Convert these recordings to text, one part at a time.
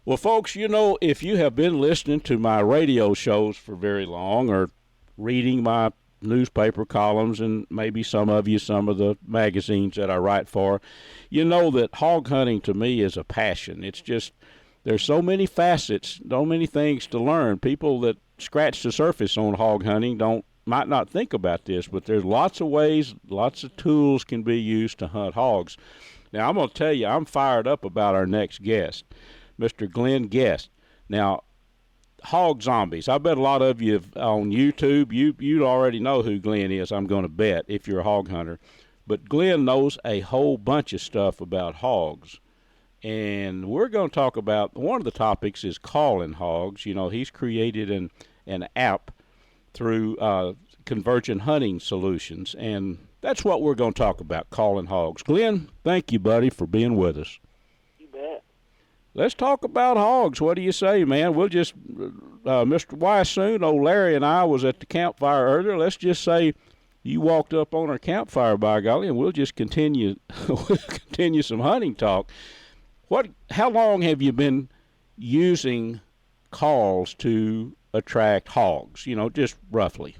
Well, folks, if you have been listening to my radio shows for very long or reading my newspaper columns and maybe some of the magazines that I write for, you know that hog hunting to me is a passion. It's just, there's so many facets, so many things to learn. People that scratch the surface on hog hunting might not think about this, but there's lots of ways, lots of tools can be used to hunt hogs. Now, I'm going to tell you, I'm fired up about our next guest, Mr. Glenn Guest. Now, hog zombies. I bet a lot of you on YouTube, you already know who Glenn is, I'm going to bet, if you're a hog hunter. But Glenn knows a whole bunch of stuff about hogs. And we're going to talk about, one of the topics is calling hogs. He's created an app through Convergent Hunting Solutions. And that's what we're going to talk about, calling hogs. Glenn, thank you, buddy, for being with us. You bet. Let's talk about hogs. What do you say, man? We'll just, Mr. Wysoon, old Larry and I was at the campfire earlier. Let's just say you walked up on our campfire, by golly, and we'll just continue some hunting talk. How long have you been using calls to attract hogs, just roughly?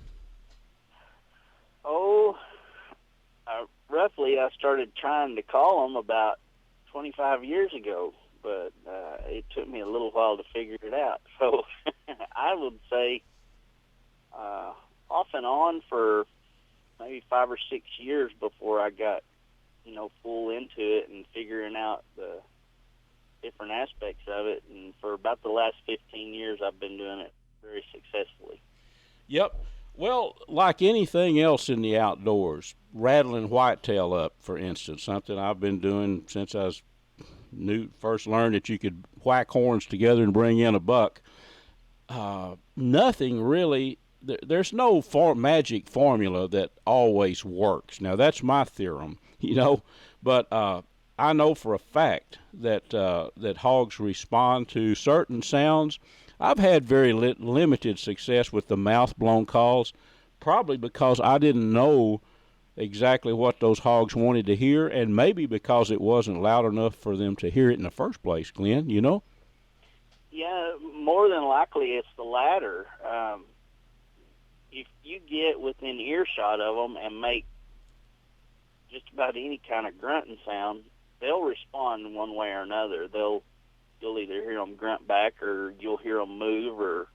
Roughly I started trying to call them about 25 years ago, but it took me a little while to figure it out. So I would say off and on for maybe 5 or 6 years before I got, full into it and figuring out the different aspects of it. And for about the last 15 years, I've been doing it very successfully. Yep. Well, like anything else in the outdoors, rattling whitetail up, for instance, something I've been doing since I first learned that you could whack horns together and bring in a buck. Nothing really, there's no magic formula that always works. Now, that's my theorem, but I know for a fact that hogs respond to certain sounds. I've had very limited success with the mouth-blown calls, probably because I didn't know exactly what those hogs wanted to hear, and maybe because it wasn't loud enough for them to hear it in the first place, Glenn, Yeah, more than likely it's the latter. If you get within earshot of them and make just about any kind of grunting sound, they'll respond in one way or another. You'll either hear them grunt back, or you'll hear them move or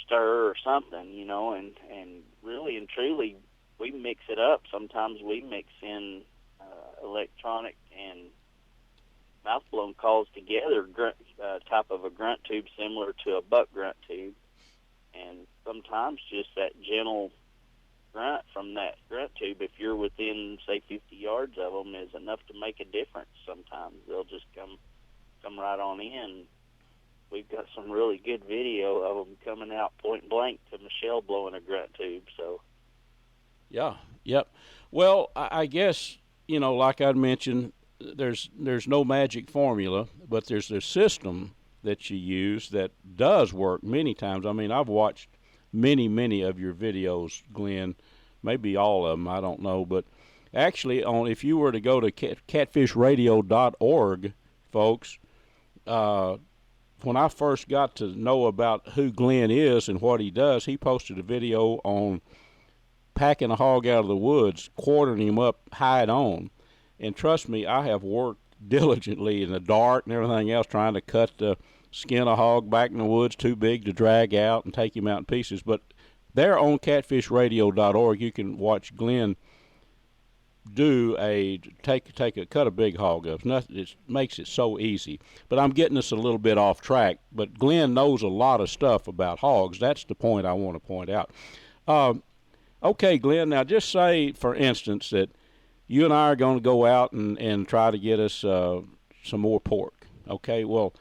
stir or something, and really and truly, we mix it up. Sometimes we mix in electronic and mouth-blown calls together, type of a grunt tube similar to a buck grunt tube, and sometimes just that gentle grunt from that grunt tube, if you're within, say, 50 yards of them, is enough to make a difference. Sometimes they'll just come right on in. We've got some really good video of them coming out point blank to Michelle blowing a grunt tube. So, yeah, yep. Well, I guess like I'd mentioned, there's no magic formula, but there's a system that you use that does work many times. I mean, I've watched many of your videos, Glenn, maybe all of them, I don't know, but actually, if you were to go to catfishradio.org, folks, when I first got to know about who Glenn is and what he does, he posted a video on packing a hog out of the woods, quartering him up, hide on. And trust me, I have worked diligently in the dark and everything else trying to cut the skin a hog back in the woods too big to drag out and take him out in pieces. But there on catfishradio.org, you can watch Glenn cut a big hog up. It makes it so easy. But I'm getting us a little bit off track. But Glenn knows a lot of stuff about hogs. That's the point I want to point out. Okay, Glenn, now just say, for instance, that you and I are going to go out and try to get us some more pork. Okay, well,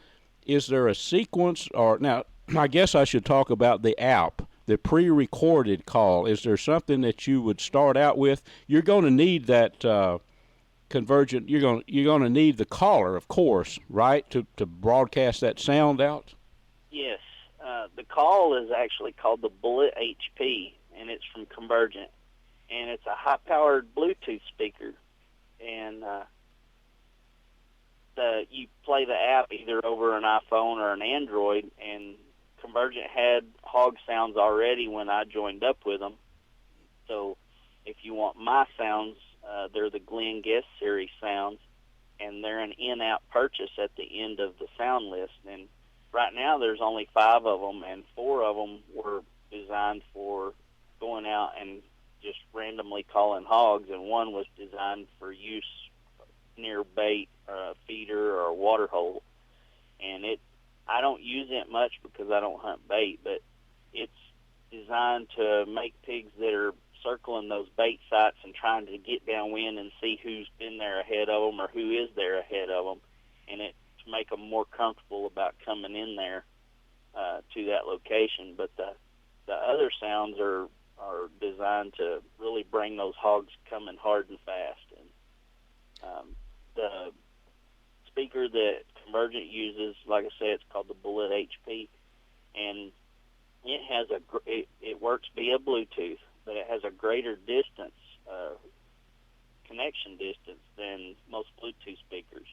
is there a sequence? Now, I guess I should talk about the app, the pre-recorded call. Is there something that you would start out with? You're going to need that convergent. You're going to need the caller, of course, right, to broadcast that sound out. Yes, the call is actually called the Bullet HP, and it's from Convergent, and it's a high-powered Bluetooth speaker, and you play the app either over an iPhone or an Android, and Convergent had hog sounds already when I joined up with them. So if you want my sounds, they're the Glenn Guest Series sounds, and they're an in-app purchase at the end of the sound list. And right now there's only 5 of them, and 4 of them were designed for going out and just randomly calling hogs, and 1 was designed for use near bait, feeder, or water hole. And I don't use it much because I don't hunt bait, but it's designed to make pigs that are circling those bait sites and trying to get downwind and see who's been there ahead of them or who is there ahead of them, and it to make them more comfortable about coming in there to that location. But the other sounds are designed to really bring those hogs coming hard and fast. And the speaker that Convergent uses, like I said, it's called the Bullet HP, and it has it works via Bluetooth, but it has a greater distance, connection distance than most Bluetooth speakers.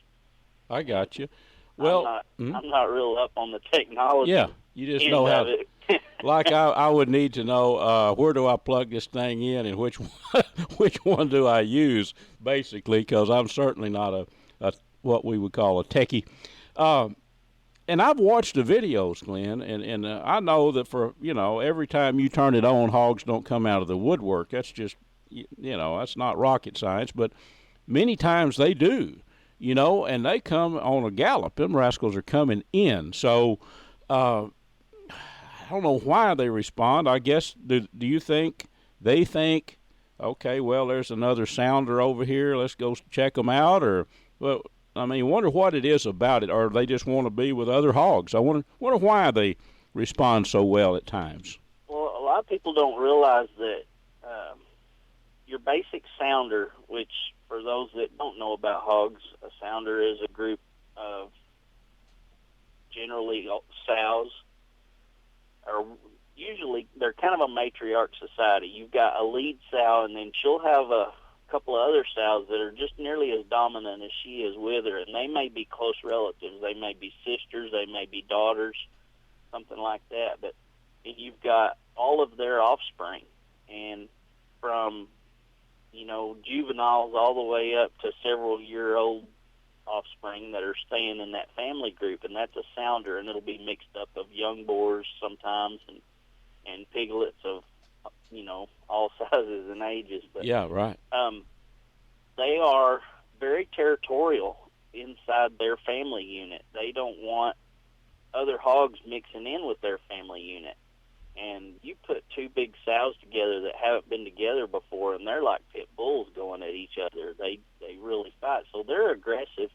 I got you. Well, I'm not real up on the technology. Yeah, you just know how. Like I would need to know where do I plug this thing in and which one do I use, basically, because I'm certainly not a what we would call a techie. And I've watched the videos, Glenn, and I know that for, every time you turn it on, hogs don't come out of the woodwork. That's just, that's not rocket science, but many times they do, and they come on a gallop. Them rascals are coming in. So I don't know why they respond. I guess, do you think they think, okay, well, there's another sounder over here, let's go check them out? Or, well, I mean, wonder what it is about it, or they just want to be with other hogs. I wonder why they respond so well at times. Well, a lot of people don't realize that your basic sounder, which for those that don't know about hogs, a sounder is a group of generally sows, or usually they're kind of a matriarch society. You've got a lead sow, and then she'll have a couple of other sows that are just nearly as dominant as she is with her, and they may be close relatives. They may be sisters, they may be daughters, something like that. But you've got all of their offspring, and from juveniles all the way up to several-year-old offspring that are staying in that family group, and that's a sounder, and it'll be mixed up of young boars sometimes and piglets of all sizes and ages. But yeah, right. They are very territorial inside their family unit. They don't want other hogs mixing in with their family unit. And you put 2 big sows together that haven't been together before, and they're like pit bulls going at each other. They really fight. So they're aggressive.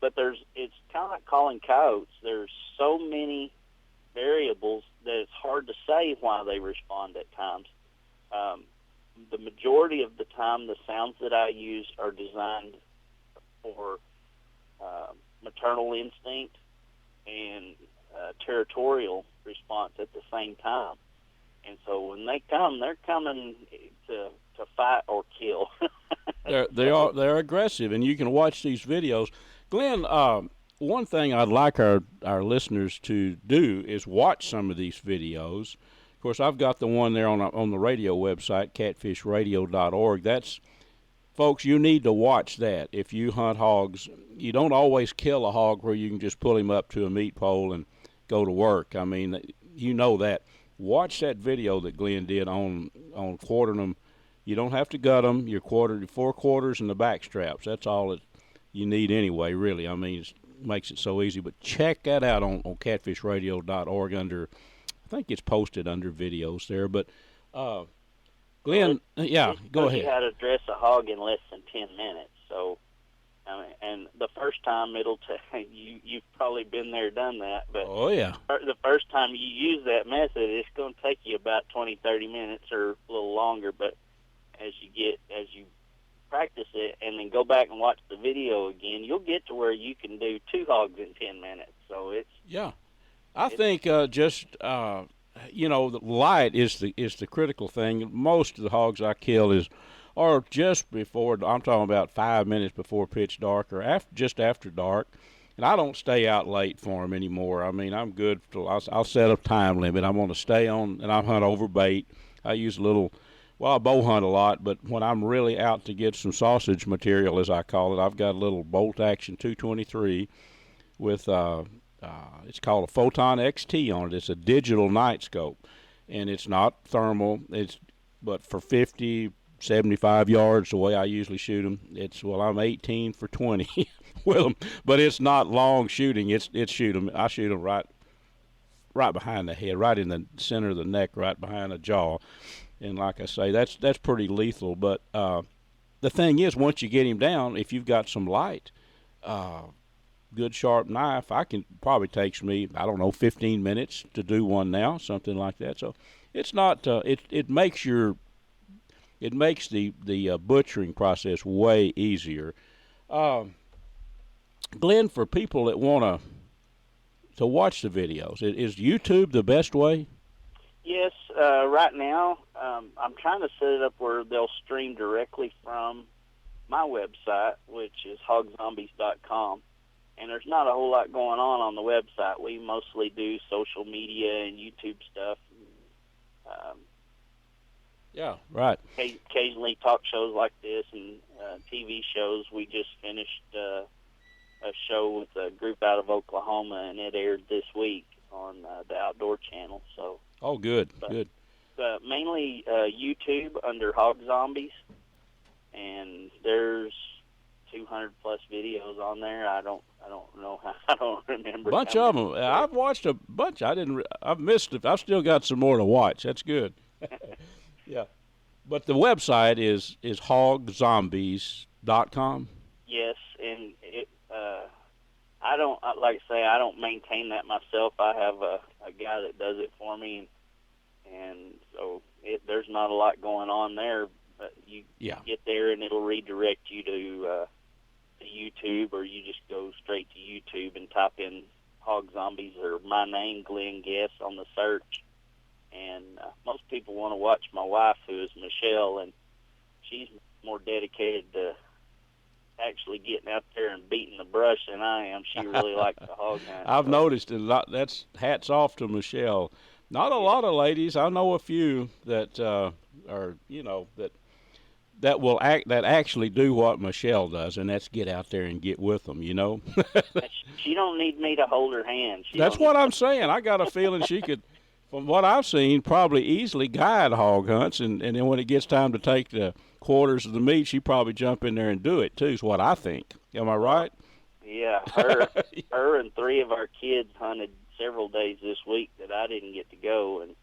But it's kind of like calling coyotes. There's so many variables that it's hard to say why they respond at times. The majority of the time, the sounds that I use are designed for maternal instinct and territorial response at the same time. And so when they come, they're coming to fight or kill. They're aggressive, and you can watch these videos. Glenn, one thing I'd like our listeners to do is watch some of these videos. Of course, I've got the one there on the radio website, catfishradio.org. That's, folks, you need to watch that. If you hunt hogs, you don't always kill a hog where you can just pull him up to a meat pole and go to work. I mean, you know that. Watch that video that Glenn did on quartering them. You don't have to gut them. You're 4 quarters and the back straps. That's all that you need anyway, really. I mean, it makes it so easy. But check that out on catfishradio.org under, I think it's posted under videos there. But, Glenn, go ahead. You how to dress a hog in less than 10 minutes. So, and the first time it'll take you've probably been there, done that. But oh yeah, the first time you use that method, it's going to take you about 20, 30 minutes or a little longer. But as you practice it and then go back and watch the video again, you'll get to where you can do 2 hogs in 10 minutes. So I think the light is the critical thing. Most of the hogs I kill or just before. I'm talking about 5 minutes before pitch dark, or just after dark. And I don't stay out late for them anymore. I mean, I'm good. I'll set a time limit. I'm going to stay on, and I hunt over bait. I use a little. Well, I bow hunt a lot, but when I'm really out to get some sausage material, as I call it, I've got a little bolt action 223 with it's called a Photon XT on it. It's a digital night scope, and it's not thermal. But for 50, 75 yards, the way I usually shoot them, I'm 18 for 20 with them, but it's not long shooting. I shoot them right behind the head, right in the center of the neck, right behind the jaw. And like I say, that's pretty lethal. But the thing is, once you get him down, if you've got some light, good sharp knife, probably takes me, I don't know, 15 minutes to do one now, something like that. So it's not it makes the butchering process way easier. Glenn, for people that want to watch the videos, is YouTube the best way? Yes, right now I'm trying to set it up where they'll stream directly from my website, which is hogzombies.com. And there's not a whole lot going on the website. We mostly do social media and YouTube stuff. Yeah, right. Occasionally talk shows like this and TV shows. We just finished a show with a group out of Oklahoma, and it aired this week on the Outdoor Channel. So. Oh, good. Mainly YouTube under Hog Zombies, and there's 200 plus videos on there. I don't know. I don't remember. Bunch of them. I've watched a bunch. I've missed it. I've still got some more to watch. That's good. Yeah, but the website is hogzombies.com. Yes, and I don't like I say I don't maintain that myself. I have a guy that does it for me, and so there's not a lot going on there. But you get there and it'll redirect you to YouTube, or you just go straight to YouTube and type in Hog Zombies or my name, Glenn Guess, on the search. And most people want to watch my wife, who is Michelle, and she's more dedicated to actually getting out there and beating the brush than I am. She really likes the hog hunt. I've noticed it a lot. That's hats off to Michelle. Not a lot of ladies. I know a few that that actually do what Michelle does, and that's get out there and get with them. She don't need me to hold her hand. That's what I'm saying. I got a feeling she could, from what I've seen, probably easily guide hog hunts, and then when it gets time to take the quarters of the meat, she probably jump in there and do it too. Is what I think. Am I right? Yeah, her and 3 of our kids hunted several days this week that I didn't get to go, and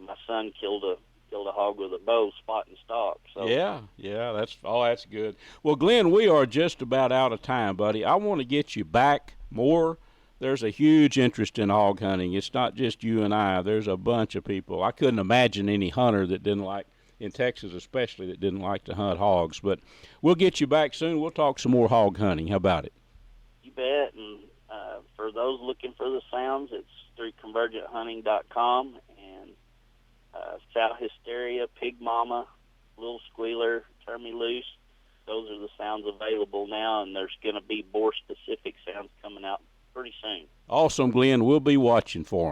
my son killed a hog with a bow, spot and stock. So yeah, that's good. Well, Glenn, we are just about out of time, buddy. I want to get you back more. There's a huge interest in hog hunting. It's not just you and I. There's a bunch of people. I couldn't imagine any hunter that didn't like, in Texas especially, that didn't like to hunt hogs. But we'll get you back soon. We'll talk some more hog hunting. How about it? You bet. And for those looking for the sounds, it's through convergenthunting.com. And Sow Hysteria, Pig Mama, Little Squealer, Turn Me Loose, those are the sounds available now, and there's going to be boar-specific sounds coming out pretty soon. Awesome, Glenn. We'll be watching for them.